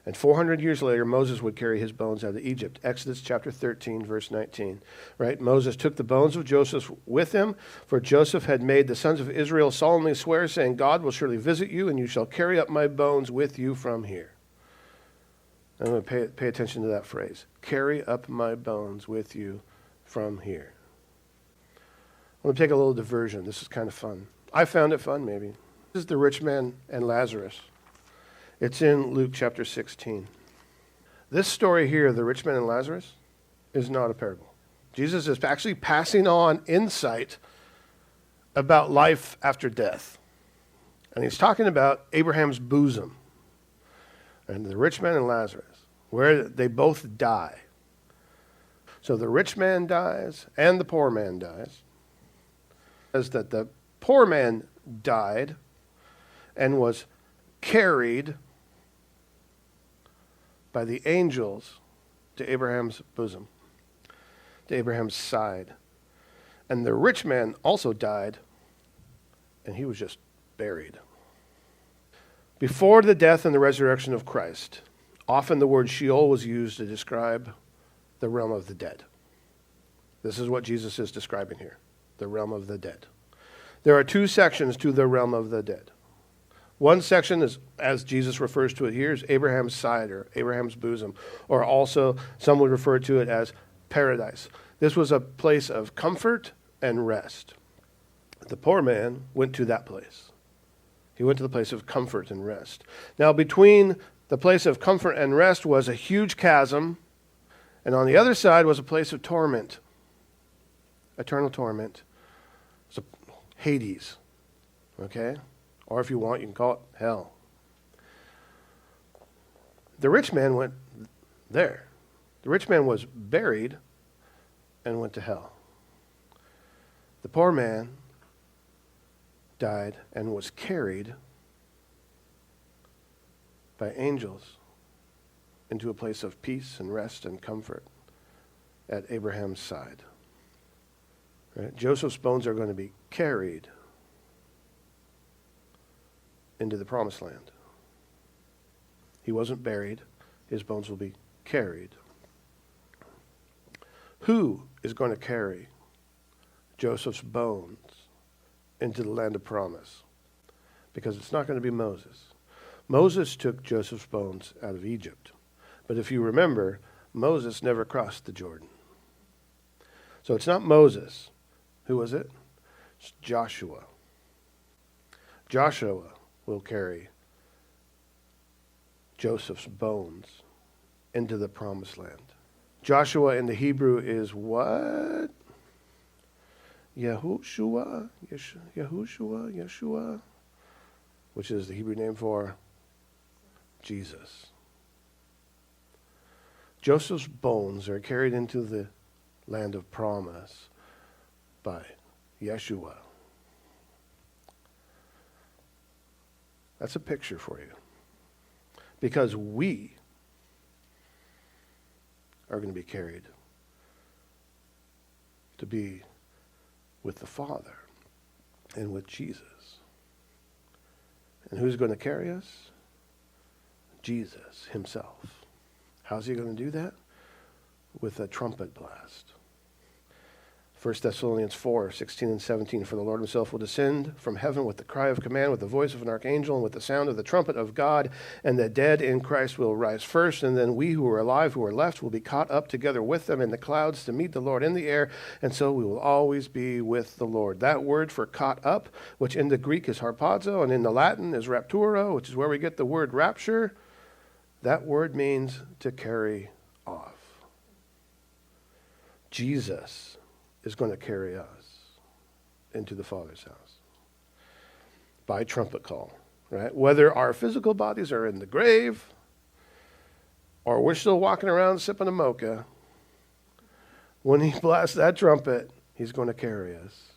And 400 years later, Moses would carry his bones out of Egypt. Exodus chapter 13, verse 19. Right? Moses took the bones of Joseph with him, for Joseph had made the sons of Israel solemnly swear, saying, God will surely visit you, and you shall carry up my bones with you from here. I'm going to pay attention to that phrase. Carry up my bones with you from here. I'm going to take a little diversion. This is kind of fun. I found it fun, maybe. This is the rich man and Lazarus. It's in Luke chapter 16. This story here, the rich man and Lazarus, is not a parable. Jesus is actually passing on insight about life after death. And he's talking about Abraham's bosom and the rich man and Lazarus, where they both die. So the rich man dies and the poor man dies. It says that the poor man died and was carried by the angels to Abraham's bosom, to Abraham's side. And the rich man also died, and he was just buried. Before the death and the resurrection of Christ, often the word Sheol was used to describe the realm of the dead. This is what Jesus is describing here, the realm of the dead. There are two sections to the realm of the dead. One section is, as Jesus refers to it here, is Abraham's side or Abraham's bosom, or also some would refer to it as paradise. This was a place of comfort and rest. The poor man went to that place. He went to the place of comfort and rest. Now, between the place of comfort and rest was a huge chasm, and on the other side was a place of torment, eternal torment. It's Hades, okay? Or if you want, you can call it hell. The rich man went there. The rich man was buried and went to hell. The poor man died and was carried by angels into a place of peace and rest and comfort at Abraham's side. Right? Joseph's bones are going to be carried into the promised land. He wasn't buried. His bones will be carried. Who is going to carry Joseph's bones into the land of promise? Because it's not going to be Moses. Moses took Joseph's bones out of Egypt. But if you remember, Moses never crossed the Jordan. So it's not Moses. Who was it? It's Joshua. Joshua will carry Joseph's bones into the promised land. Joshua in the Hebrew is what? Yeshua, which is the Hebrew name for Jesus. Joseph's bones are carried into the land of promise by Yeshua. That's a picture for you. Because we are going to be carried to be with the Father and with Jesus. And who's going to carry us? Jesus himself. How's he going to do that? With a trumpet blast. 1 Thessalonians 4, 16 and 17, for the Lord himself will descend from heaven with the cry of command, with the voice of an archangel, and with the sound of the trumpet of God, and the dead in Christ will rise first, and then we who are alive, who are left, will be caught up together with them in the clouds to meet the Lord in the air, and so we will always be with the Lord. That word for caught up, which in the Greek is harpazo, and in the Latin is rapturo, which is where we get the word rapture, that word means to carry off. Jesus is going to carry us into the Father's house by trumpet call, right? Whether our physical bodies are in the grave or we're still walking around sipping a mocha, when he blasts that trumpet, he's going to carry us